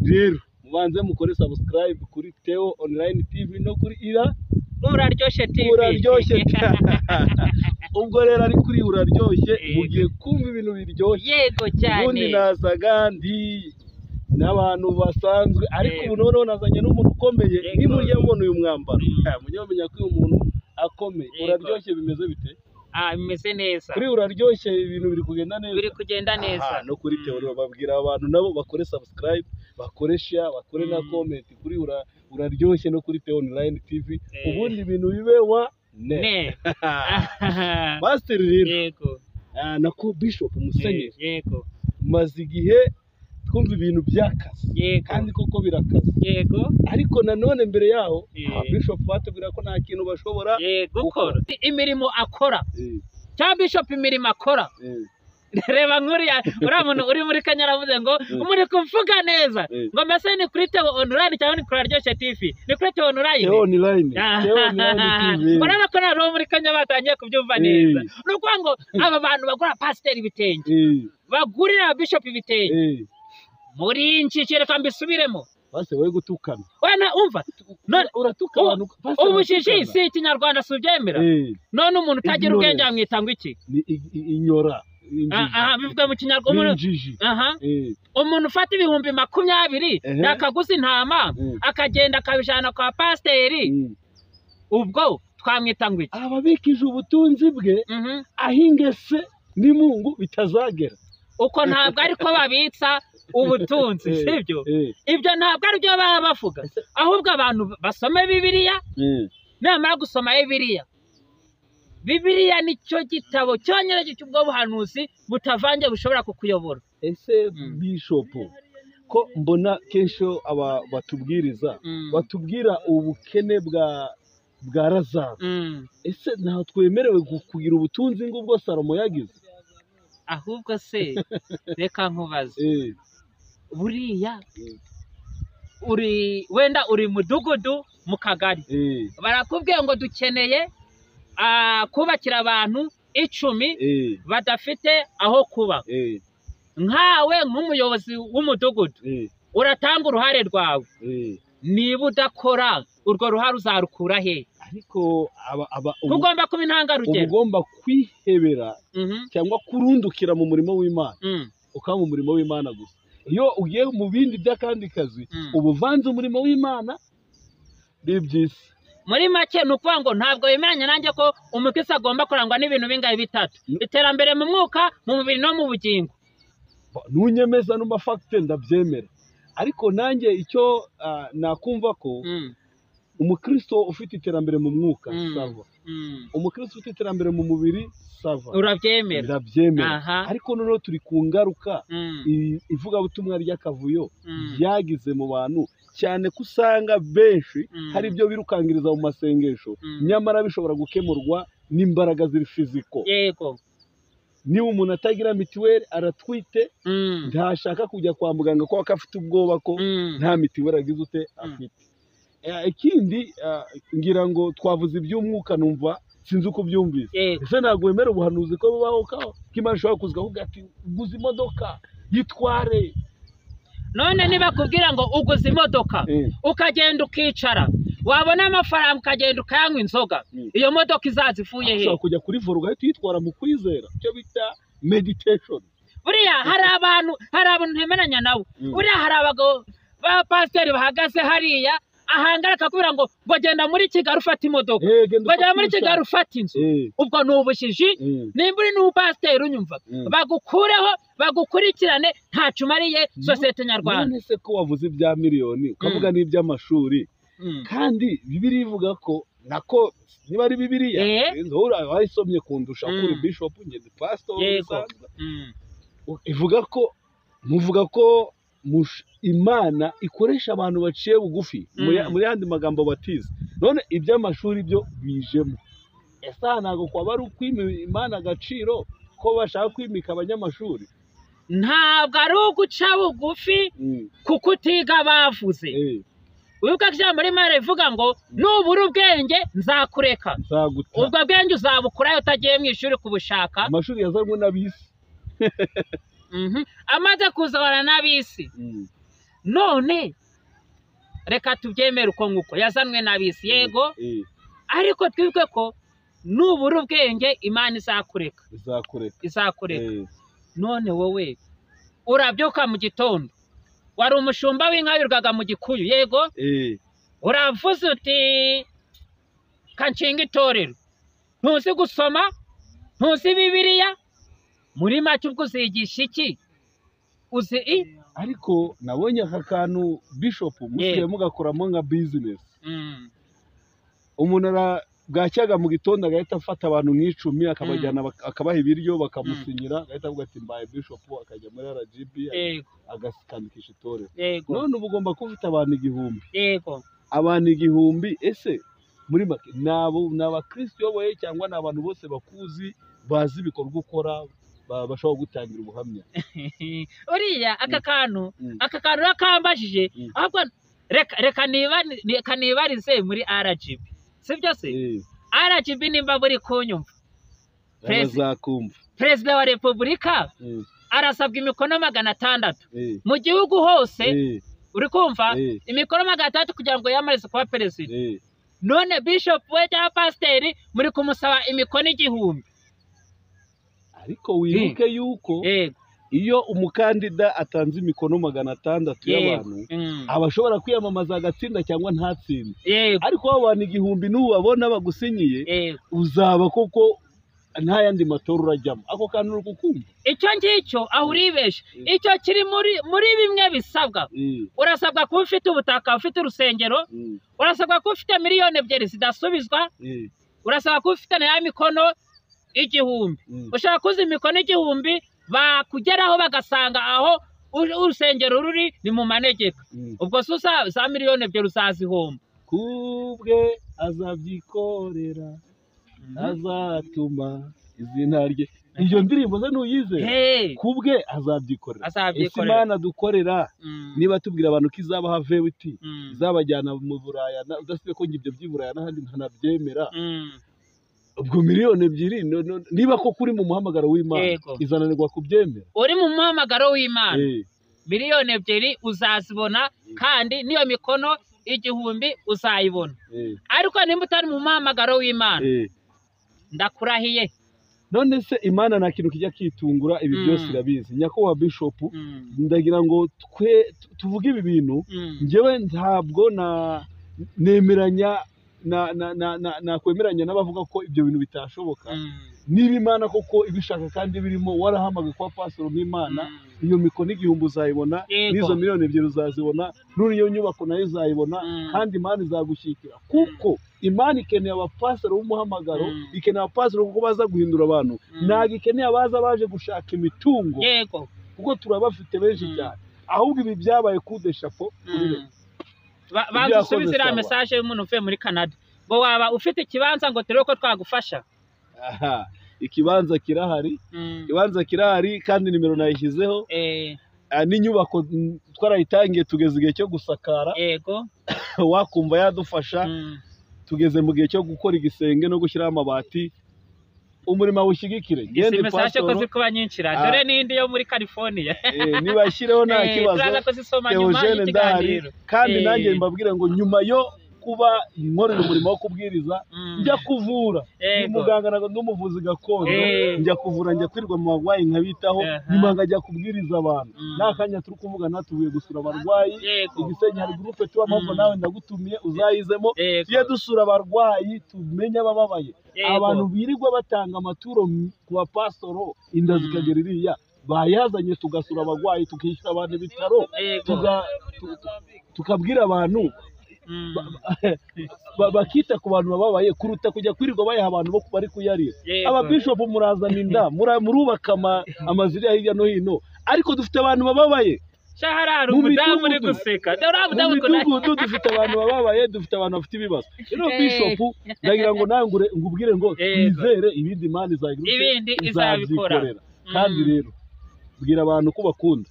rero mubanze mukore subscribe kuri Theo Online TV no kuri Uraryoshye TV. Uraryoshye. Ubwo rero ari kuri Uraryoshye mugiye kumva ibintu biryoshye. Yego cyane. Ubundi nasaga ndi n'abantu basanzwe ariko ubu noneho nazanye n'umuntu ukomeye nimurya mbona uyu mwambaro. Mujye mumenya ko uyu muntu akomeye. Uraryoshye bimeze bite? Bimeze neza. Kuri Uraryoshye ibintu biri kugenda neza. Biri kugenda neza. No kuri Theo babwira abantu nabo bakore subscribe, bakore share, bakore na comment kuri Uraryoshye no kuri Theo Online TV. Ubundi ibintu bibe wa ne. Master rero. Yego. Nako Bishop Musenyeri. Yego. Maze igihe twumva ibintu byakaze kandi koko birakaze. Yego. Ariko nanone mbere yaho Bishop batubwira ko nta kintu bashobora gukora. Imirimo akora. Cya Bishop imirimo akora. Reba nkuriya uriya muntu uri muri Kenya aravuze ngo umuri kuvuga neza ngo mbese ni kuri Theo Online cyangwa ni kuri Uraryoshye TV. Ni kuri Theo Online. Theo Online. Theo Online TV. Urabona ko nabo muri Kenya batangiye kubyumva neza. Nuko ngo aba bantu bagura pastor ibitenge. Bagurira Bishop ibitenge. Muri nshikire kambisubiremo. Base wowe gutukana. Wana umva. Uratuka abantu. Ubushishi si ikinyarwanda subyemera. None umuntu utagira ubwenge amwita ngo iki? Ni inyora. Bivuga mu kinyarwanda. Umuntu ufata ibihumbi 20 yakaguza intama akagenda akabijana kwa pasteri. Ubwo twamwita ngo iki? Ababikije ubutunzi bwe ahingese ni Mungu bitazagera. Uko ntabwo ariko babitsa ubutunzi sibyo? Ibyo ntabwo ari byo baba bavuga. Ahubwo abantu basome Bibiliya. Namara gusoma Bibiliya nicyo gitabo cyonyine cy'ubwo buhanuzi butavange bushobora kukuyobora. Ese Bishop ko mbona kensho aba batubwiriza batubwira ubukene bwa Lazaro. Ese nta twemerewe kugira ubutunzi ngubwo Salomo yagize? Ahubwo se reka nkubaze. Buriya wenda uri mudugudu mu kagari. Barakubwiye ngo dukeneye kubakira abantu 10 badafite aho kuba. Nkawe nk'umuyobozi w'umudugudu uratanga uruhare rwawe. Niba udakora urwo ruhare uzarukura he? Ariko ugomba kuba intangarugero. Ugomba kwihebera cyangwa kurundukira mu murimo w'Imana. Ukaba mu murimo w'Imana gusa. Iyo ugiye mu bindi by'akandi kazi ubuvanze umurimo w'Imana bibyisi. Muri make nukuvuga ngo ntabwo yemeranya nanjye ko umukristo agomba kurangwa n'ibintu bingahe bitatu: iterambere mu mwuka, mu mubiri no mu bugingo. Nunyemeza no mafakite ndabyemera. Ariko nanjye icyo nakumva ko umukristo ufite iterambere mu mwuka sava. Umukristo ufite iterambere mu mubiri sava. Urabyemera? Ndabyemera. Ariko noneho turi ku ngaruka ivuga butumwa ry'akavuyo byagize mu bantu cyane ko usanga benshi hari ibyo birukangiriza mu masengesho nyamara bishobora gukemurwa n'imbaraga ziri fiziko. Yego. Niba umuntu atagira mitiweli aratwite ntashaka kujya kwa muganga ko afite ubwoba ko nta mitiweli agize ute afite. Ikindi ngira ngo twavuze iby'umwuka numva sinzi uko byumvise. Ese ntabwo wemera ubuhanuzi ko bubaho ko Imana ishobora kuza kuvuga ati uguze imodoka yitware? None niba kubwira ngo uguze imodoka ukagenda ukicara wabona amafaranga ukagenda ukayanywa inzoga, iyo modoka izazivuye he? Ushobora kujya kuri voro ugahita uyitwara mu kwizera, icyo bita meditation. Buriya hari abantu ntemeranya nabo. Buriya hari abagabo ba pasiteri bahagaze hariya ahangara akakubwira ngo genda muri Kigali ufata imodoka, genda muri Kigali ufata inzu. Ubwo ni ubushishi. Nimba uri n'ubupasiteri unyumva bagukureho bagukurikirane ntacyo umariye sosiyete nyarwanda. None se ko wavuze ibya miliyoni ukavuga n'iby'amashuri kandi Bibiliya ivuga ko nako niba ari Bibiliya wayisomye kundusha kuri Bishop ngeze pastor ivuga ko muvuga ko Imana ikoresha abantu baciye bugufi muri yandi magambo batize. None iby'amashuri byo bijemo. Ese ntago kwaba ari ukwima Imana agaciro ko bashaka kwimika abanyamashuri? Ntabwo ari uguca bugufi kuko utiga bavuze. Wibuka ijambo rimwe rivuga ngo nubura ubwenge nzakureka. Ubwo bwenge uzabukurayo utagiye mu ishuri kubushaka. Amashuri yazanywe n'abisi. Amaze kuzabana n'abisi. none reka tubyemere uko nguko yazanwe n'abisi yego ariko twibuke ko nubura ubwenge Imana izakureka none wowe urabyuka mu gitondo wari umushumba w'inka wirwaga mu gikuyu yego uravuze uti kanshinga itorero ntuzi gusoma ntuzi Bibiliya muri make ubwo uzigisha iki uzi ariko nabonye aka kantu Bishop musiye mugakoramo nka business umuntu bwacyaga mu gitondo agahita afata abantu nk'icumi akabajyana akabaha ibiryo bakamusinyira agahita avuga ati mbaye Bishop akajya muri RGB agasikandikisha itorero none ubu ugomba kuba ufite abantu 1000 abantu 1000 ese muri make n'abakristo yoboye cyangwa n'abantu bose bakuzi bazi ibikorwa ukora bashobora gutangira ubuhamya uriya aka kantu rakambajije ahubwo reka nibarize muri RGB sibyo se RGB nimba buri kunyumva Perezida wa Repubulika arasabwa imikono 600 mu gihugu hose uri kumva imikono 600 kugira ngo yamarize kuba perezida none Bishop we cyangwa pasiteri muri kumusaba imikono 1000 ariko wibuke yuko iyo umukandida atanze imikono 600 y'abantu abashobora kwiyamamaza agatsinda cyangwa ntatsinde ariko abantu 1000 n'ubabona bagusinyiye uzaba koko nta yandi matora urajyamo ako kantu uri kukumva icyo ngicyo aho uribesha icyo kiri muri bimwe bisabwa urasabwa kuba ufite ubutaka ufite urusengero urasabwa kuba ufite miliyoni 2 zidasubizwa urasabwa kuba ufite na mikono 1000 ushaka kuza imikono 1000 bakugeraho bagasanga aho urusengero ruri ni mu manegeka ubwo so za miliyoni 2 uzazihomba kubwe azabyikorera azatuma izina rye iyo ndirimbo ze nuyize kubwe azabyikorera ese Imana dukorera niba tubwira abantu ko izabaha vewiti izabajyana mu Buraya udasibe ko ngibyo by'Iburaya n'ahandi ntanabyemera ubwo miliyoni 2 niba ko kuri mu muhamagaro w'Imana izananirwa kubyemera uri mu muhamagaro w'Imana miliyoni 2 uzazibona kandi niyo mikono 1000 uzayibona ariko nimba utari mu muhamagaro w'Imana ndakurahiye none se Imana nta kintu kijya kitungura ibi byose irabizi nyakubahwa Bishop ndagira ngo tuvuge ibi bintu njyewe ntabwo nemeranya nakwemeranya n'abavuga ko ibyo bintu bitashoboka niba Imana koko ibishaka kandi birimo warahamaga kwa pastor n'Imana iyo mikono 1000 uzayibona n'izo miliyoni 2 uzazibona nuriyo nyubako nayo uzayibona kandi Imana izagushyikira kuko Imana ikeneye abapastor b'umuhamagaro ikeneye abapastor kuko baza guhindura abantu ntago ikeneye abaza baje gushaka imitungo kuko turabafite benshi cyane ahubwo ibi byabaye kudeshapo bazusubizira message y'umuntu uvuye muri Canada ngo waba ufite ikibanza ngo turebe ko twagufasha ikibanza kirahari kandi nimero nayishyizeho n'inyubako twarayitangiye tugeze igihe cyo gusakara wakumva yadufasha tugeze mu gihe cyo gukora igisenge no gushyiraho amabati umurimo wushyigikire ngende pastor ko zikuba nyinshira dore nindi yo muri California nibashyireho nta kibazo Eugene ndahari kandi nanjye mbabwira ngo nyuma yo kuba nkorera umurimo wo kubwiriza njya kuvura umuganga n'umuvuzi gakondo njya kuvura njya kwirwa mu barwayi nkabitaho nyuma nkajya kubwiriza abantu nakanya turi kuvuga natubuye gusura abarwayi igisenyi hari groupe tubamo nawe ndagutumiye uzayizemo tuye dusura abarwayi tumenye abababaye abantu birirwa batanga amaturo ku bapastoro inda zikagera iriya bayazanye tugasura abarwayi tukishyura abantu ibitaro tukabwira abantu bakita ku bantu bababaye kuruta kujya kwirirwa bayaha abantu bo bari kuyarira ababishop murazana inda murubaka amaziri hirya no hino ariko dufite abantu bababaye mu midugudu dufite abantu bababaye dufite abantu bafite ibibazo rero Bishop ndagira ngo nawe ngubwire ngo twizere ibindi Imana izabikora kandi rero bwira abantu ko bakunda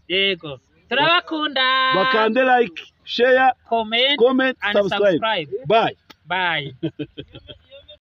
turabakunda bakande like share comment subscribe bye